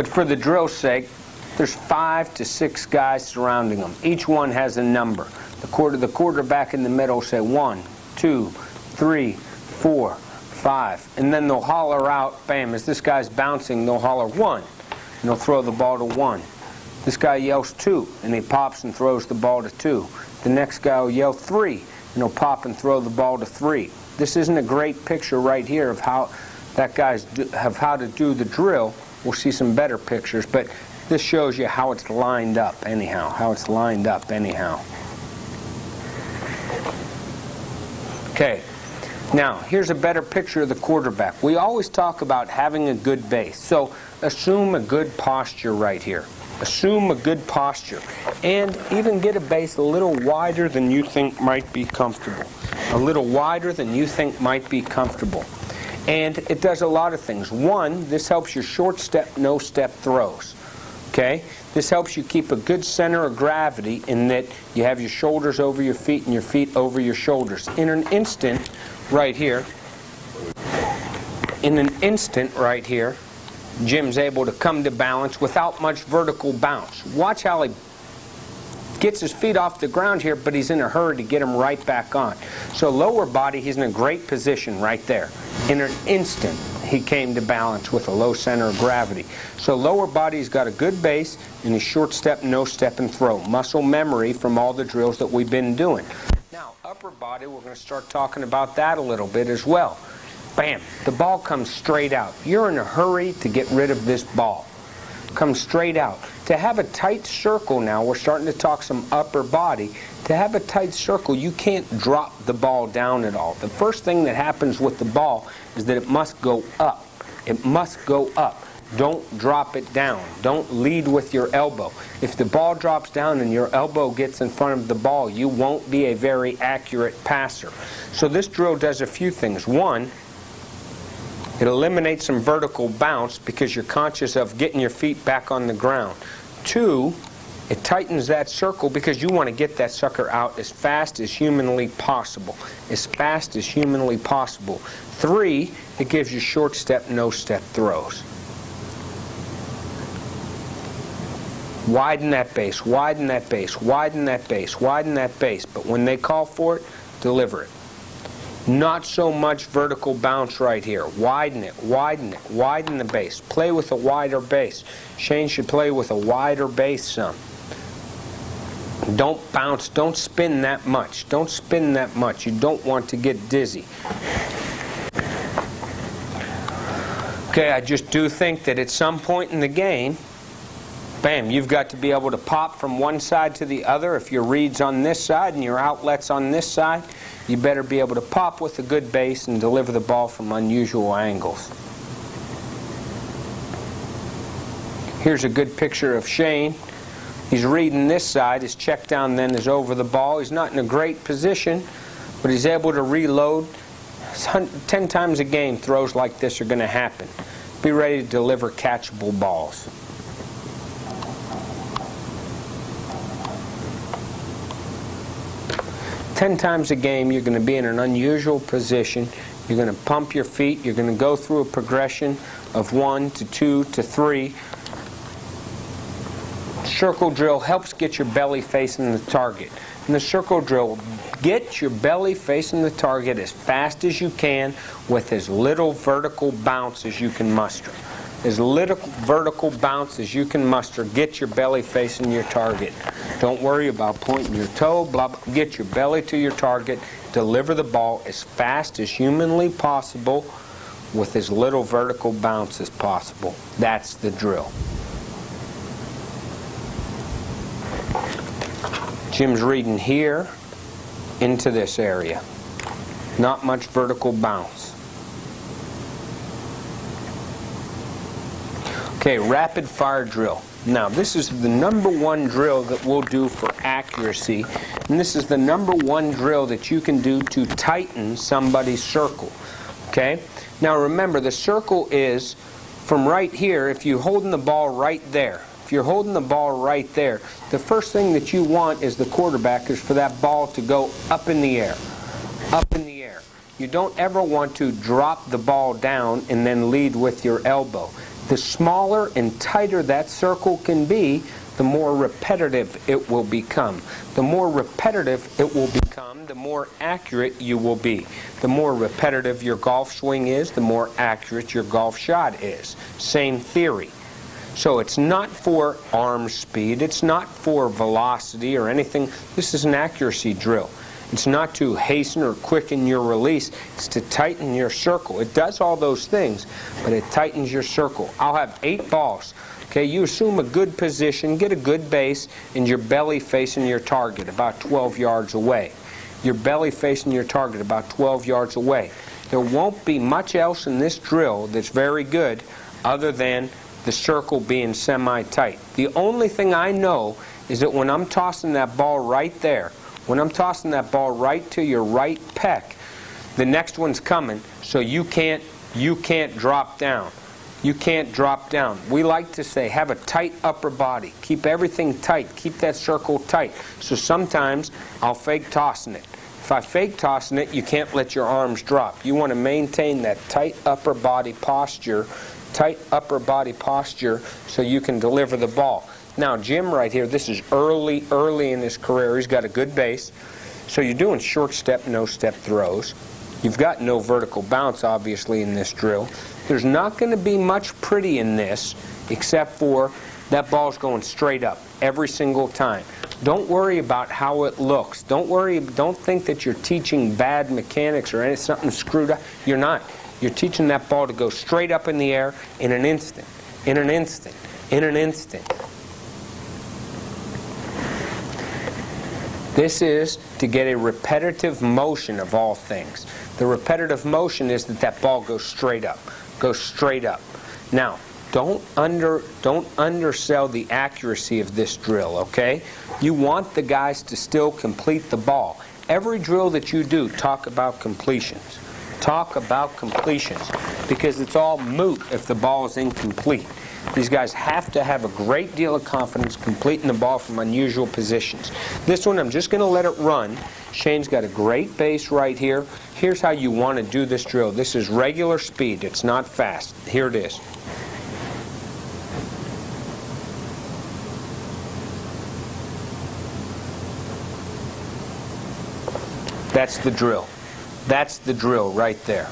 for the drill's sake, there's 5 to 6 guys surrounding him. Each one has a number. The quarterback in the middle will say 1, 2, 3, 4, 5. And then they'll holler out, bam, as this guy's bouncing, they'll holler 1. And they'll throw the ball to 1. This guy yells 2, and he pops and throws the ball to 2. The next guy will yell 3, and he'll pop and throw the ball to 3. This isn't a great picture right here of how that guy's how to do the drill. We'll see some better pictures, but this shows you how it's lined up anyhow, Okay, now here's a better picture of the quarterback. We always talk about having a good base, so assume a good posture right here. Assume a good posture, and even get a base a little wider than you think might be comfortable. A little wider than you think might be comfortable. And it does a lot of things. One, this helps your short step, no step throws. Okay? This helps you keep a good center of gravity in that you have your shoulders over your feet and your feet over your shoulders. In an instant right here, Jim's able to come to balance without much vertical bounce. Watch how he gets his feet off the ground here, but he's in a hurry to get them right back on. So lower body, he's in a great position right there. In an instant, he came to balance with a low center of gravity. So lower body's got a good base, and he's short step, no step, and throw. Muscle memory from all the drills that we've been doing. Now, upper body, we're going to start talking about that a little bit as well. Bam, the ball comes straight out. You're in a hurry to get rid of this ball. Comes straight out. To have a tight circle now, we're starting to talk some upper body. To have a tight circle, you can't drop the ball down at all. The first thing that happens with the ball is that it must go up. It must go up. Don't drop it down. Don't lead with your elbow. If the ball drops down and your elbow gets in front of the ball, you won't be a very accurate passer. So this drill does a few things. One, it eliminates some vertical bounce because you're conscious of getting your feet back on the ground. 2, it tightens that circle because you want to get that sucker out as fast as humanly possible. As fast as humanly possible. 3, it gives you short step, no step throws. Widen that base, widen that base, widen that base, widen that base. But when they call for it, deliver it. Not so much vertical bounce right here. Widen it, widen it, widen the base. Play with a wider base. Shane should play with a wider base some. Don't bounce, don't spin that much. Don't spin that much. You don't want to get dizzy. Okay, I just do think that at some point in the game, bam, you've got to be able to pop from one side to the other. If your read's on this side and your outlet's on this side, you better be able to pop with a good base and deliver the ball from unusual angles. Here's a good picture of Shane. He's reading this side. His check down then is over the ball. He's not in a great position, but he's able to reload. 10 times a game throws like this are going to happen. Be ready to deliver catchable balls. Ten times a game, you're going to be in an unusual position. You're going to pump your feet. You're going to go through a progression of 1 to 2 to 3. Circle drill helps get your belly facing the target. In the circle drill, get your belly facing the target as fast as you can with as little vertical bounce as you can muster. As little vertical bounce as you can muster, get your belly facing your target. Don't worry about pointing your toe, blah, blah. Get your belly to your target. Deliver the ball as fast as humanly possible with as little vertical bounce as possible. That's the drill. Jim's reading here into this area. Not much vertical bounce. Okay, rapid fire drill. Now, this is the #1 drill that we'll do for accuracy, and this is the #1 drill that you can do to tighten somebody's circle. Okay? Now remember, the circle is from right here. If you're holding the ball right there, if you're holding the ball right there, the first thing that you want as the quarterback is for that ball to go up in the air. Up in the air. You don't ever want to drop the ball down and then lead with your elbow. The smaller and tighter that circle can be, the more repetitive it will become. The more repetitive it will become, the more accurate you will be. The more repetitive your golf swing is, the more accurate your golf shot is. Same theory. So it's not for arm speed, it's not for velocity or anything. This is an accuracy drill. It's not to hasten or quicken your release, it's to tighten your circle. It does all those things, but it tightens your circle. I'll have 8 balls. Okay, you assume a good position, get a good base, and your belly facing your target about 12 yards away. Your belly facing your target about 12 yards away. There won't be much else in this drill that's very good other than the circle being semi-tight. The only thing I know is that when I'm tossing that ball right there, when I'm tossing that ball right to your right pec, the next one's coming, so you can't drop down. You can't drop down. We like to say, have a tight upper body. Keep everything tight. Keep that circle tight. So sometimes I'll fake tossing it. If I fake tossing it, you can't let your arms drop. You want to maintain that tight upper body posture, so you can deliver the ball. Now Jim right here, this is early in his career. He's got a good base. So you're doing short step, no step throws. You've got no vertical bounce obviously in this drill. There's not going to be much pretty in this except for that ball's going straight up every single time. Don't worry about how it looks. Don't think that you're teaching bad mechanics or something screwed up. You're not. You're teaching that ball to go straight up in the air in an instant, in an instant, in an instant. This is to get a repetitive motion of all things. The repetitive motion is that that ball goes straight up, goes straight up. Now, don't undersell the accuracy of this drill, okay? You want the guys to still complete the ball. Every drill that you do, talk about completions. Talk about completions, because it's all moot if the ball is incomplete. These guys have to have a great deal of confidence completing the ball from unusual positions. This one, I'm just going to let it run. Shane's got a great base right here. Here's how you want to do this drill. This is regular speed. It's not fast. Here it is. That's the drill. That's the drill right there.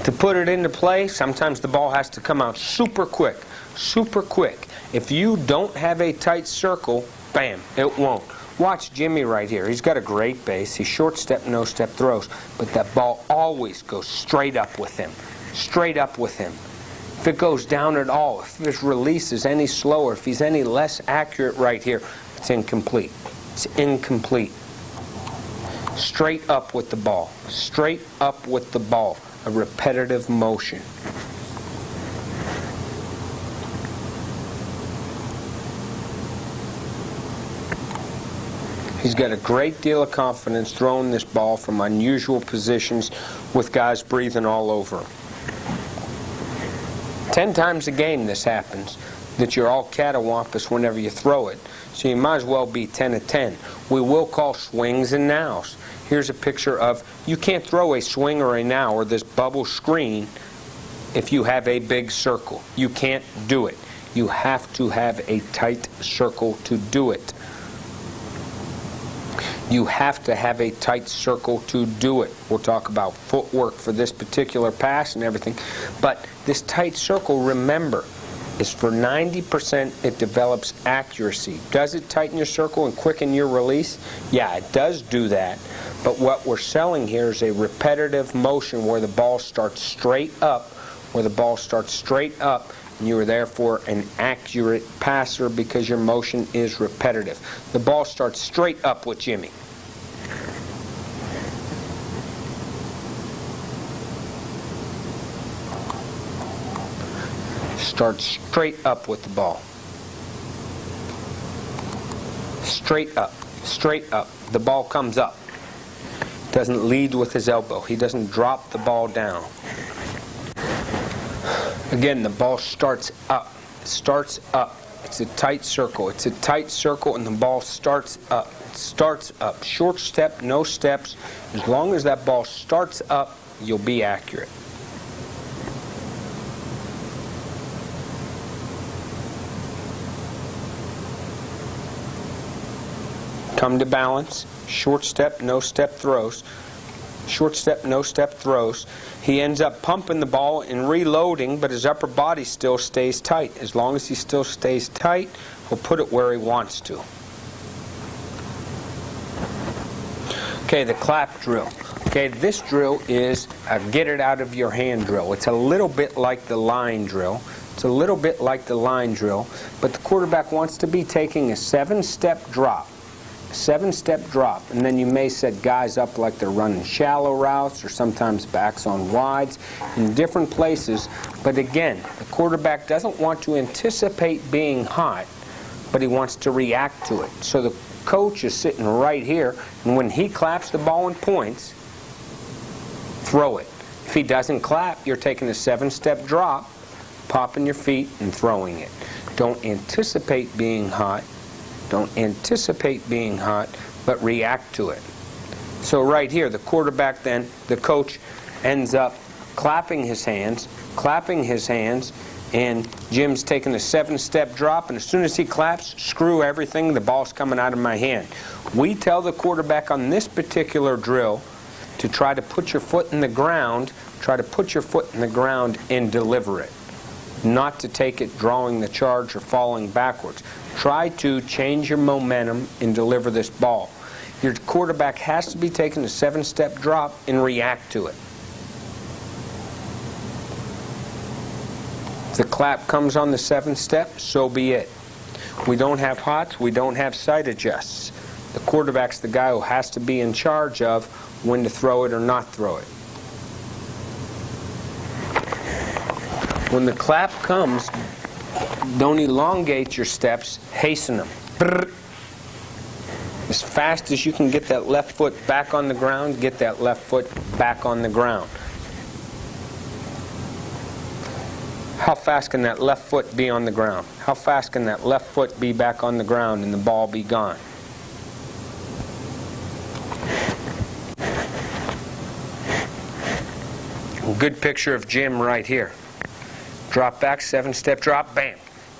To put it into play, sometimes the ball has to come out super quick, super quick. If you don't have a tight circle, bam, it won't. Watch Jimmy right here. He's got a great base. He short step, no step throws, but that ball always goes straight up with him. Straight up with him. If it goes down at all, if his release is any slower, if he's any less accurate right here, it's incomplete. It's incomplete. Straight up with the ball. Straight up with the ball. A repetitive motion. He's got a great deal of confidence throwing this ball from unusual positions with guys breathing all over him. 10 times a game this happens, that you're all catawampus whenever you throw it. So you might as well be 10 of 10. We will call swings and nows. Here's a picture of, you can't throw a swing or a now or this bubble screen if you have a big circle. You can't do it. You have to have a tight circle to do it. You have to have a tight circle to do it. We'll talk about footwork for this particular pass and everything. But this tight circle, remember, is for 90% it develops accuracy. Does it tighten your circle and quicken your release? Yeah, it does do that. But what we're selling here is a repetitive motion where the ball starts straight up, and you are therefore an accurate passer because your motion is repetitive. The ball starts straight up with Jimmy. Start straight up with the ball. Straight up, straight up. The ball comes up. Doesn't lead with his elbow. He doesn't drop the ball down. Again, the ball starts up. Starts up. It's a tight circle. It's a tight circle and the ball starts up. It starts up. Short step, no steps. As long as that ball starts up, you'll be accurate. Come to balance. Short step, no step throws. Short step, no step throws. He ends up pumping the ball and reloading, but his upper body still stays tight. As long as he still stays tight, he'll put it where he wants to. Okay, the clap drill. Okay, this drill is a get it out of your hand drill. It's a little bit like the line drill. It's a little bit like the line drill, but the quarterback wants to be taking a 7-step drop. 7-step drop, and then you may set guys up like they're running shallow routes or sometimes backs on wides in different places. But again, the quarterback doesn't want to anticipate being hot, but he wants to react to it. So the coach is sitting right here, and when he claps the ball and points, throw it. If he doesn't clap, you're taking a 7-step drop, popping your feet and throwing it. Don't anticipate being hot. Don't anticipate being hot, but react to it. So right here, the quarterback then, the coach ends up clapping his hands, and Jim's taking a 7-step drop, and as soon as he claps, screw everything, the ball's coming out of my hand. We tell the quarterback on this particular drill to try to put your foot in the ground, and deliver it. Not to take it drawing the charge or falling backwards. Try to change your momentum and deliver this ball. Your quarterback has to be taking a 7-step drop and react to it. If the clap comes on the 7th step, so be it. We don't have hots, we don't have sight adjusts. The quarterback's the guy who has to be in charge of when to throw it or not throw it. When the clap comes, don't elongate your steps, hasten them. As fast as you can get that left foot back on the ground, get that left foot back on the ground. How fast can that left foot be on the ground? How fast can that left foot be back on the ground and the ball be gone? Good picture of Jim right here. Drop back, 7-step drop, bam.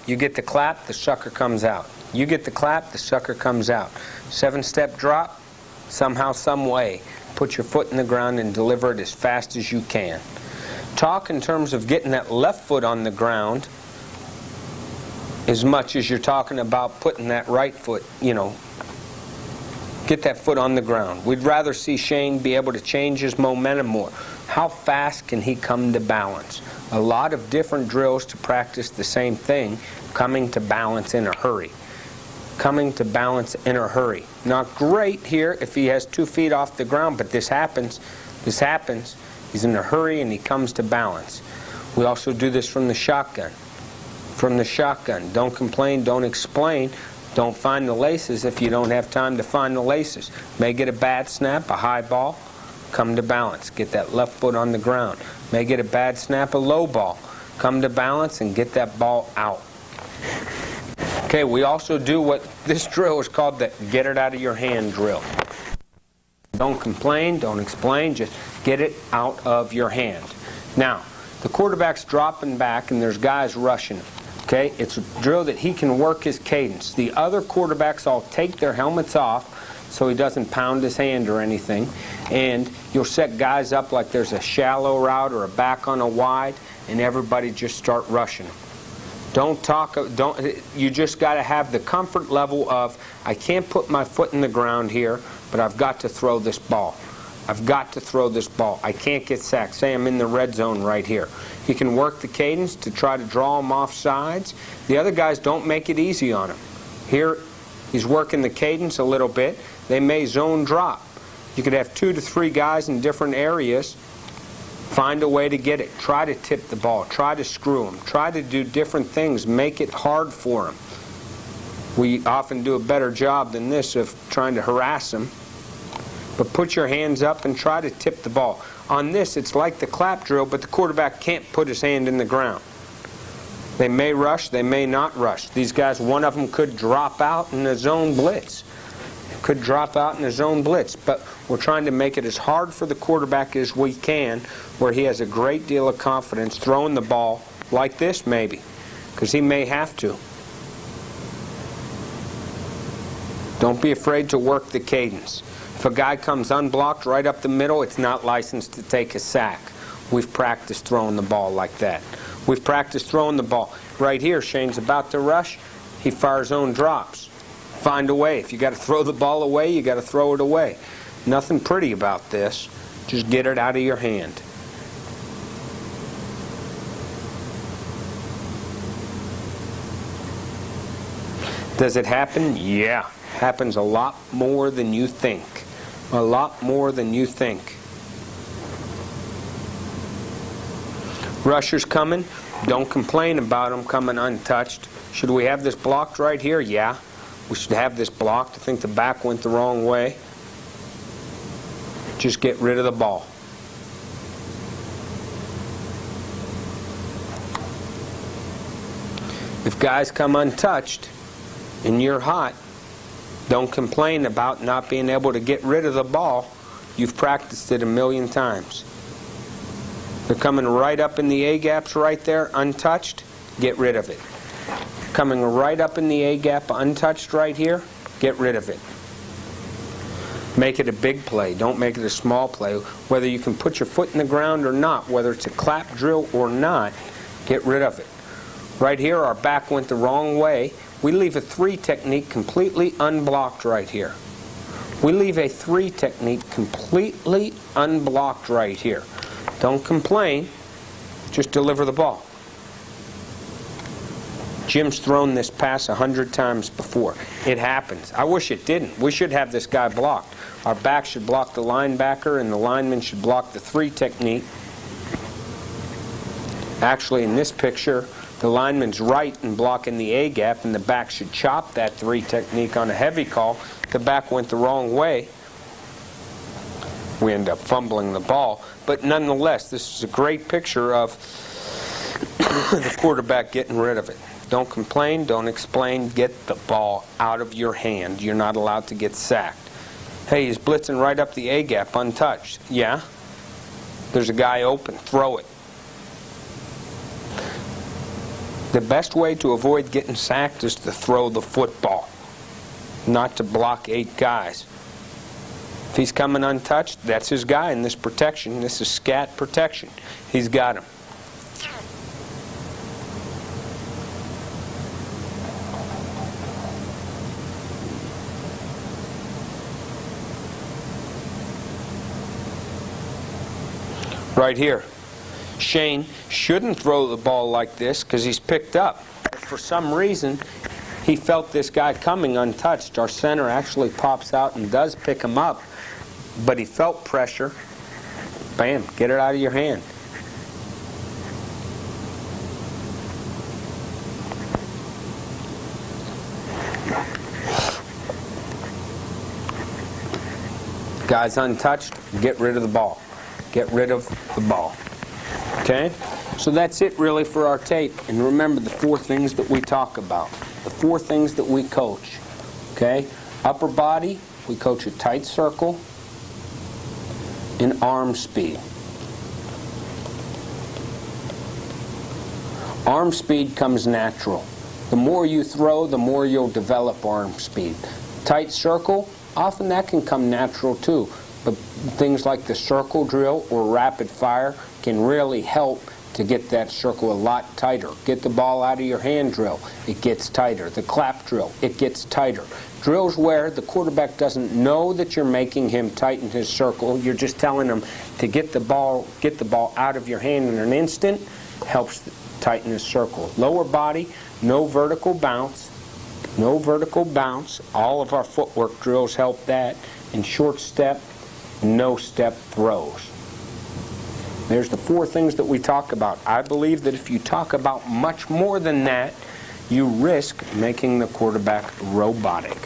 You get the clap, the sucker comes out. You get the clap, the sucker comes out. 7-step drop, somehow, some way. Put your foot in the ground and deliver it as fast as you can. Talk in terms of getting that left foot on the ground as much as you're talking about putting that right foot, get that foot on the ground. We'd rather see Shane be able to change his momentum more. How fast can he come to balance? A lot of different drills to practice the same thing, coming to balance in a hurry. Coming to balance in a hurry. Not great here if he has 2 feet off the ground, but this happens. This happens. He's in a hurry and he comes to balance. We also do this from the shotgun. From the shotgun. Don't complain, don't explain. Don't find the laces if you don't have time to find the laces. May get a bad snap, a high ball. Come to balance. Get that left foot on the ground. May get a bad snap, a low ball. Come to balance and get that ball out. Okay, we also do what this drill is called the get it out of your hand drill. Don't complain, don't explain, just get it out of your hand. Now, the quarterback's dropping back and there's guys rushing him. Okay, it's a drill that he can work his cadence. The other quarterbacks all take their helmets off so he doesn't pound his hand or anything. And you'll set guys up like there's a shallow route or a back on a wide, and everybody just start rushing them. You just got to have the comfort level of, I can't put my foot in the ground here, but I've got to throw this ball. I've got to throw this ball. I can't get sacked. Say I'm in the red zone right here. He can work the cadence to try to draw him off sides. The other guys don't make it easy on him. Here, he's working the cadence a little bit. They may zone drop. You could have 2 to 3 guys in different areas. Find a way to get it. Try to tip the ball. Try to screw him. Try to do different things. Make it hard for him. We often do a better job than this of trying to harass him. But put your hands up and try to tip the ball. On this, it's like the clap drill, but the quarterback can't put his hand in the ground. They may rush, they may not rush. These guys, one of them could drop out in a zone blitz. Could drop out in a zone blitz. But we're trying to make it as hard for the quarterback as we can, where he has a great deal of confidence throwing the ball like this maybe, because he may have to. Don't be afraid to work the cadence. If a guy comes unblocked right up the middle, it's not licensed to take a sack. We've practiced throwing the ball like that. We've practiced throwing the ball. Right here, Shane's about to rush. He fires zone drops. Find a way. If you got to throw the ball away, you got to throw it away. Nothing pretty about this. Just get it out of your hand. Does it happen? Yeah. Happens a lot more than you think. A lot more than you think. Rushers coming. Don't complain about them coming untouched. Should we have this blocked right here? Yeah. We should have this blocked. I think the back went the wrong way. Just get rid of the ball. If guys come untouched and you're hot, don't complain about not being able to get rid of the ball. You've practiced it a million times. They're coming right up in the A-gaps right there, untouched, get rid of it. Coming right up in the A-gap, untouched right here, get rid of it. Make it a big play. Don't make it a small play. Whether you can put your foot in the ground or not, whether it's a clap drill or not, get rid of it. Right here, our back went the wrong way. We leave a 3 technique completely unblocked right here. We leave a 3 technique completely unblocked right here. Don't complain, just deliver the ball. Jim's thrown this pass 100 times before. It happens. I wish it didn't. We should have this guy blocked. Our back should block the linebacker and the lineman should block the 3 technique. Actually, in this picture, the lineman's right in blocking the A-gap and the back should chop that 3 technique on a heavy call. The back went the wrong way. We end up fumbling the ball. But nonetheless, this is a great picture of the quarterback getting rid of it. Don't complain, don't explain, get the ball out of your hand. You're not allowed to get sacked. Hey, he's blitzing right up the A-gap untouched. Yeah? There's a guy open, throw it. The best way to avoid getting sacked is to throw the football, not to block 8 guys. If he's coming untouched, that's his guy in this protection. This is scat protection. He's got him. Right here. Shane shouldn't throw the ball like this because he's picked up. But for some reason, he felt this guy coming untouched. Our center actually pops out and does pick him up, but he felt pressure. Bam, get it out of your hand. Guy's untouched, get rid of the ball. Get rid of the ball. Okay? So that's it really for our tape. And remember the 4 things that we talk about. The 4 things that we coach. Okay? Upper body, we coach a tight circle and arm speed. Arm speed comes natural. The more you throw, the more you'll develop arm speed. Tight circle, often that can come natural too. But things like the circle drill or rapid fire can really help to get that circle a lot tighter. Get the ball out of your hand drill, it gets tighter. The clap drill, it gets tighter. Drills where the quarterback doesn't know that you're making him tighten his circle, you're just telling him to get the ball out of your hand in an instant, helps tighten his circle. Lower body, no vertical bounce. No vertical bounce. All of our footwork drills help that. And short step, no step throws. There's the 4 things that we talk about. I believe that if you talk about much more than that, you risk making the quarterback robotic.